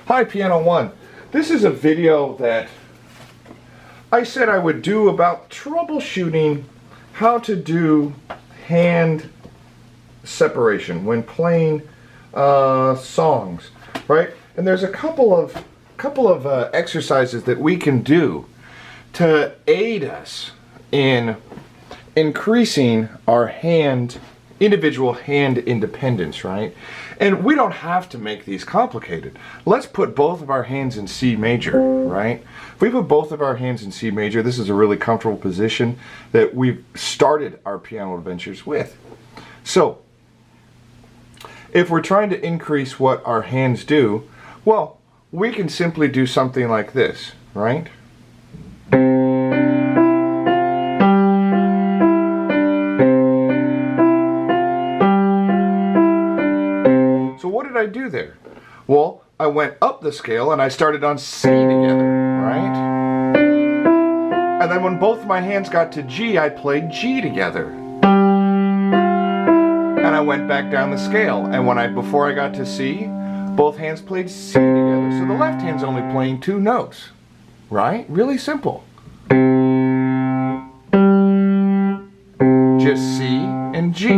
Hi Piano One. This is a video that I said I would do about troubleshooting how to do hand separation when playing songs, right? And there's a couple of exercises that we can do to aid us in increasing our individual hand independence, right? And we don't have to make these complicated. Let's put both of our hands in C major, right? If we put both of our hands in C major, this is a really comfortable position that we've started our piano adventures with. So, if we're trying to increase what our hands do, well, we can simply do something like this, right? So what did I do there? Well, I went up the scale and I started on C together, right? And then when both my hands got to G, I played G together. And I went back down the scale, and before I got to C, both hands played C together. So the left hand's only playing two notes, right? Really simple. Just C and G.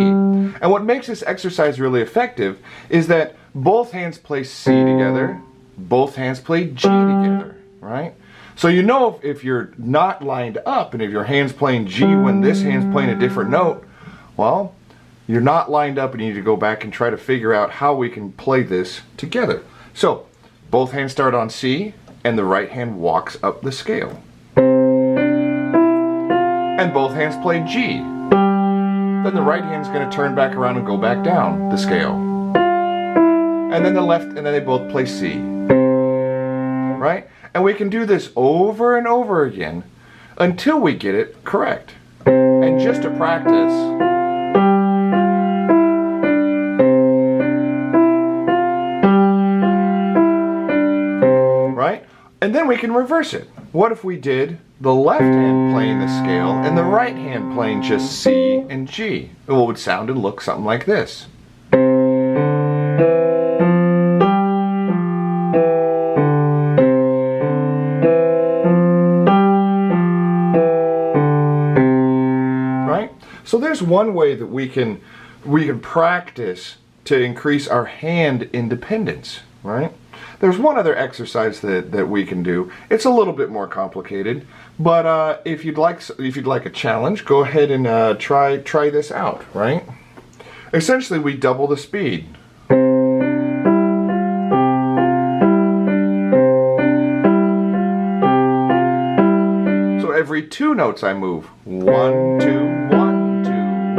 And what makes this exercise really effective is that both hands play C together, both hands play G together, right? So you know if you're not lined up and if your hand's playing G when this hand's playing a different note, well, you're not lined up and you need to go back and try to figure out how we can play this together. So both hands start on C and the right hand walks up the scale. And both hands play G. Then the right hand's going to turn back around and go back down the scale. And then the left, and then they both play C. Right? And we can do this over and over again until we get it correct. And just to practice, right? And then we can reverse it. What if we did the left hand playing the scale and the right hand playing just C and G? Well, it would sound and look something like this. Right? So there's one way that we can practice to increase our hand independence, right? There's one other exercise that we can do. It's a little bit more complicated, but if you'd like a challenge, go ahead and try this out, right? Essentially, we double the speed. So every two notes I move. 1, 2, 1, 2,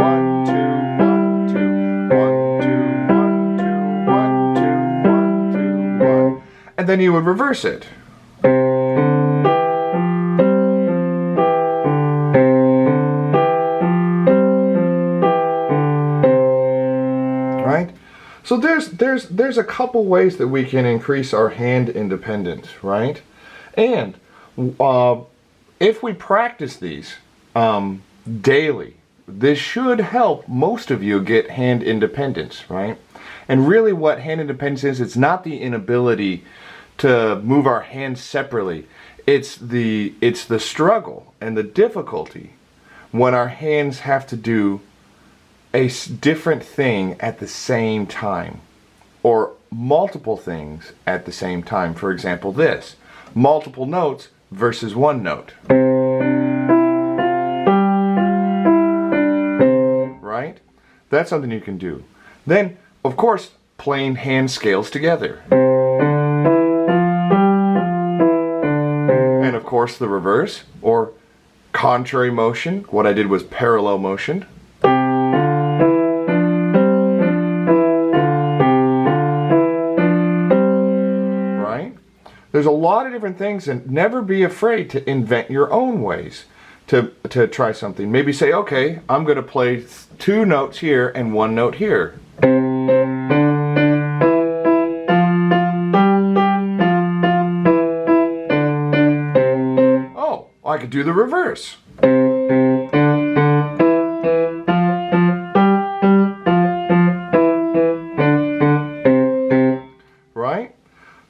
1, 2, 1, 2, 1, 2, 1, 2, 1, 2, 1, 2, 1. And then you would reverse it. Right? So there's a couple ways that we can increase our hand independence, right? And if we practice these daily, this should help most of you get hand independence, right? And really what hand independence is, it's not the inability to move our hands separately. It's the struggle and the difficulty when our hands have to do a different thing at the same time, or multiple things at the same time. For example, this. Multiple notes versus one note. Right? That's something you can do. Then, of course, playing hand scales together. And of course the reverse, or contrary motion. What I did was parallel motion. Right? There's a lot of different things, and never be afraid to invent your own ways to try something. Maybe say, okay, I'm going to play two notes here and one note here. I could do the reverse. Right?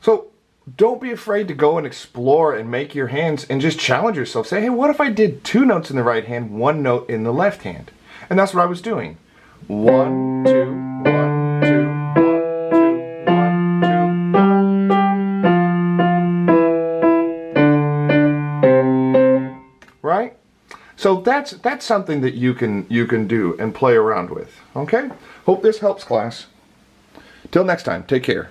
So don't be afraid to go and explore and make your hands and just challenge yourself. Say, hey, what if I did 2 notes in the right hand, 1 note in the left hand? And that's what I was doing. 1, 2, 1, 2, 1, 2, 1, 2, 1. Right? So that's something that you can do and play around with. Okay? Hope this helps, class. Till next time, take care.